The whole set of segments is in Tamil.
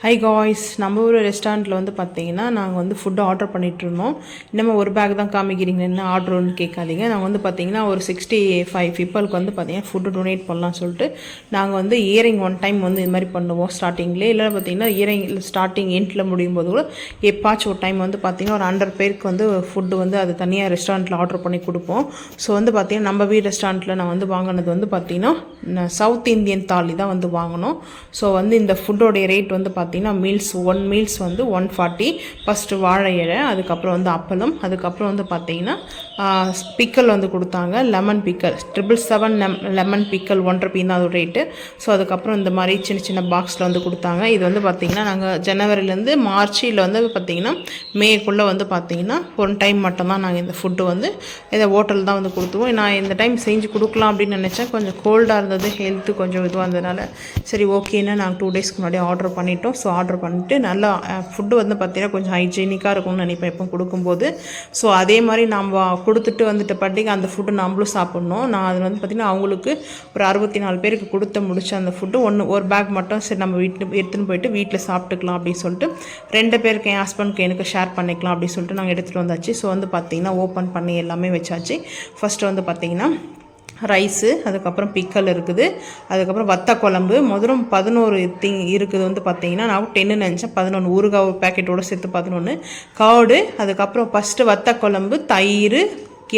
ஹை காய்ஸ், நம்ம ஒரு ரெஸ்டாரண்ட்டில் வந்து பார்த்தீங்கன்னா நாங்கள் வந்து ஃபுட்டு ஆர்டர் பண்ணிகிட்ருந்தோம். இன்னமும் ஒரு பேக் தான் காமிக்கிறீங்க, என்ன ஆர்டர்னு கேட்காதீங்க. நாங்கள் வந்து பார்த்தீங்கன்னா ஒரு 65 பீப்புளுக்கு வந்து பார்த்தீங்கன்னா ஃபுட்டு டொனேட் பண்ணலாம்னு சொல்லிட்டு நாங்கள் வந்து இயரிங் ஒன் டைம் வந்து இது மாதிரி பண்ணுவோம் ஸ்டார்டிங்லேயே. இல்லை பார்த்தீங்கன்னா இயரிங் ஸ்டார்டிங் எண்டில் முடியும் போது கூட எப்பாச்சும் ஒரு டைம் வந்து பார்த்தீங்கன்னா ஒரு 100 பேருக்கு வந்து ஃபுட்டு வந்து அது தனியாக ரெஸ்டாரண்ட்டில் ஆர்டர் பண்ணி கொடுப்போம். ஸோ வந்து பார்த்தீங்கன்னா நம்ம வீடு ரெஸ்டாரண்ட்டில் நான் வந்து வாங்கினது வந்து பார்த்தீங்கன்னா சவுத் இந்தியன் தாலி தான் வந்து வாங்கினோம். ஸோ வந்து இந்த ஃபுட்டோடைய ரேட் வந்து பார்த்தீங்கன்னா மீல்ஸ் வந்து 140. ஃபஸ்ட்டு வாழை இலை, அதுக்கப்புறம் வந்து அப்பளம், அதுக்கப்புறம் வந்து பார்த்தீங்கன்னா பிக்கல் வந்து கொடுத்தாங்க, லெமன் பிக்கல் 777 லெமன் பிக்கல் 1 ரூபீ தான் அது ரேட்டு. ஸோ அதுக்கப்புறம் இந்த மாதிரி சின்ன சின்ன பாக்ஸில் வந்து கொடுத்தாங்க. இது வந்து பார்த்திங்கன்னா நாங்கள் ஜனவரிலேருந்து மார்ச்சில் வந்து பார்த்திங்கன்னா மேக்குள்ளே வந்து பார்த்திங்கன்னா ஒன் டைம் மட்டும்தான் நாங்கள் இந்த ஃபுட்டு வந்து இதை ஹோட்டல் தான் வந்து கொடுத்துவோம். நான் இந்த டைம் செஞ்சு கொடுக்கலாம் அப்படின்னு நினச்சேன். கொஞ்சம் கோல்டாக இருந்தது, ஹெல்த்து கொஞ்சம் இதுவாக இருந்ததுனால சரி ஓகேன்னு நாங்கள் 2 டேஸ்க்கு முன்னாடி ஆர்டர் பண்ணிட்டோம். ஸோ ஆர்டர் பண்ணிட்டு நல்லா ஃபுட்டு வந்து பார்த்திங்கன்னா கொஞ்சம் ஹைஜீனிக்காக இருக்கும்னு நினைப்பேன் எப்போ கொடுக்கும்போது. ஸோ அதே மாதிரி நம்ம கொடுத்துட்டு வந்துட்டு பாட்டிங்க அந்த ஃபுட்டு நம்மளும் சாப்பிட்ணும். நான் அது வந்து பார்த்திங்கன்னா அவங்களுக்கு ஒரு 64 பேருக்கு கொடுத்து முடிச்ச அந்த ஃபுட்டு ஒரு பேக் மட்டும் சரி நம்ம எடுத்துன்னு போயிட்டு வீட்டில் சாப்பிட்டுக்கலாம் அப்படின்னு சொல்லிட்டு 2 பேருக்கு என் ஹஸ்பண்ட்க்கு எனக்கு ஷேர் பண்ணிக்கலாம் அப்படின்னு சொல்லிட்டு நாங்கள் எடுத்துகிட்டு வந்தாச்சு. ஸோ வந்து பார்த்திங்கன்னா ஓப்பன் பண்ணி எல்லாமே வச்சாச்சு. ஃபஸ்ட்டு வந்து பார்த்திங்கன்னா ரைஸு, அதுக்கப்புறம் பிக்கல் இருக்குது, அதுக்கப்புறம் வத்த குழம்பு, முதலும் 11 இருக்குது வந்து பார்த்தீங்கன்னா நான் 10 நினச்சேன், 11 ஊறுகாய் பேக்கெட்டோடு சேர்த்து 11 கார்டு, அதுக்கப்புறம் ஃபஸ்ட்டு வத்த குழம்பு, தயிர்,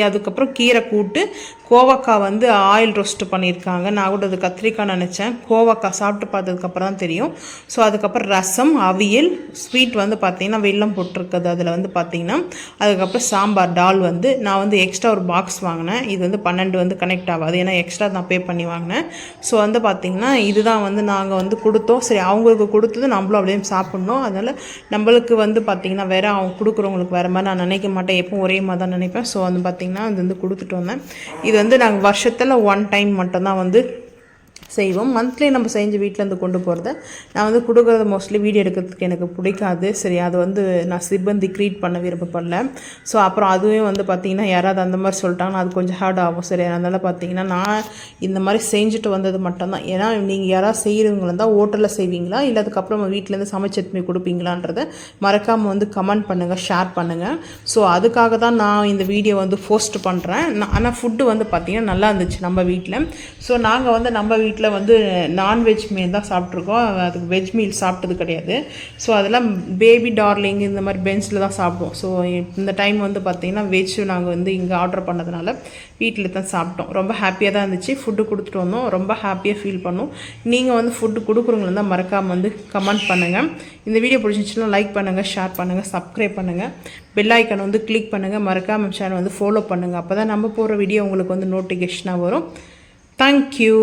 அதுக்கப்புறம் கீரை கூட்டு, கோவக்காய் வந்து ஆயில் ரோஸ்ட்டு பண்ணியிருக்காங்க. நான் கூட அது கத்திரிக்காய் நினச்சேன், கோவக்காய் சாப்பிட்டு பார்த்ததுக்கப்புறம் தான் தெரியும். ஸோ அதுக்கப்புறம் ரசம், அவியல், ஸ்வீட் வந்து பார்த்திங்கன்னா வெல்லம் போட்டிருக்குது அதில் வந்து பார்த்திங்கன்னா. அதுக்கப்புறம் சாம்பார், டால் வந்து நான் வந்து எக்ஸ்ட்ரா ஒரு பாக்ஸ் வாங்கினேன். இது வந்து 12 வந்து கனெக்ட் ஆகாது, ஏன்னா எக்ஸ்ட்ரா நான் பே பண்ணி வாங்கினேன். ஸோ வந்து பார்த்திங்கன்னா இதுதான் வந்து நாங்கள் வந்து கொடுத்தோம். சரி அவங்களுக்கு கொடுத்தது நம்மளும் அப்படியே சாப்பிட்ணும். அதனால் நம்மளுக்கு வந்து பார்த்திங்கன்னா வேறு அவங்க கொடுக்குறவங்களுக்கு வேறு மாதிரி நான் நினைக்க மாட்டேன், எப்பவும் ஒரே மாதிரி தான் நினைப்பேன். ஸோ வந்து பார்த்திங்கன்னா அது வந்து கொடுத்துட்டு வந்தேன். இது வந்து நாங்கள் வருஷத்தில் 1 டைம் மட்டும்தான் வந்து செய்வோம். மந்த்லி நம்ம செஞ்சு வீட்டிலேருந்து கொண்டு போகிறத நான் வந்து கொடுக்குறது மோஸ்ட்லி வீடியோ எடுக்கிறதுக்கு எனக்கு பிடிக்காது. சரி அது வந்து நான் சிப்பந்தி க்ரியேட் பண்ண விருப்பப்படல. ஸோ அப்புறம் அதுவே வந்து பார்த்திங்கன்னா யாராவது அந்த மாதிரி சொல்லிட்டாங்கன்னா அது கொஞ்சம் ஹார்ட் ஆகும். சரி அதனால் பார்த்திங்கன்னா நான் இந்த மாதிரி செஞ்சுட்டு வந்தது மட்டும்தான். ஏன்னா நீங்கள் யாராவது செய்கிறவங்க இருந்தால் ஹோட்டலில் செய்வீங்களா இல்லை அதுக்கப்புறம் வீட்டிலேருந்து சமைச்சு எடுத்து கொடுப்பீங்களான்றதை மறக்காமல் வந்து கமெண்ட் பண்ணுங்கள், ஷேர் பண்ணுங்கள். ஸோ அதுக்காக தான் நான் இந்த வீடியோ வந்து போஸ்ட் பண்ணுறேன். ஆனால் ஃபுட்டு வந்து பார்த்திங்கன்னா நல்லா இருந்துச்சு நம்ம வீட்டில். ஸோ நாங்கள் வந்து நம்ம வீட்டில் வந்து நான்வெஜ் மீல் தான் சாப்பிட்ருக்கோம், அதுக்கு வெஜ் மீல் சாப்பிட்டது கிடையாது. ஸோ அதெல்லாம் பேபி டார்லிங் இந்த மாதிரி பென்ஸில் தான் சாப்பிடுவோம். ஸோ இந்த டைம் வந்து பார்த்திங்கன்னா வெஜ் நாங்கள் வந்து இங்கே ஆர்டர் பண்ணதுனால வீட்டில் தான் சாப்பிட்டோம். ரொம்ப ஹாப்பியாக தான் இருந்துச்சு. ஃபுட்டு கொடுத்துட்டு வந்தோம், ரொம்ப ஹாப்பியாக ஃபீல் பண்ணோம். நீங்கள் வந்து ஃபுட்டு கொடுக்குறவங்கள தான் மறக்காமல் வந்து கமெண்ட் பண்ணுங்கள். இந்த வீடியோ பிடிச்சிச்சுன்னா லைக் பண்ணுங்கள், ஷேர் பண்ணுங்கள், சப்ஸ்கிரைப் பண்ணுங்கள், பெல் ஐக்கனை வந்து கிளிக் பண்ணுங்கள், மறக்காமல் சேனல் வந்து ஃபாலோ பண்ணுங்கள். அப்போ தான் நம்ம போகிற வீடியோ உங்களுக்கு வந்து நோட்டிஃபிகேஷனாக வரும். தேங்க்யூ.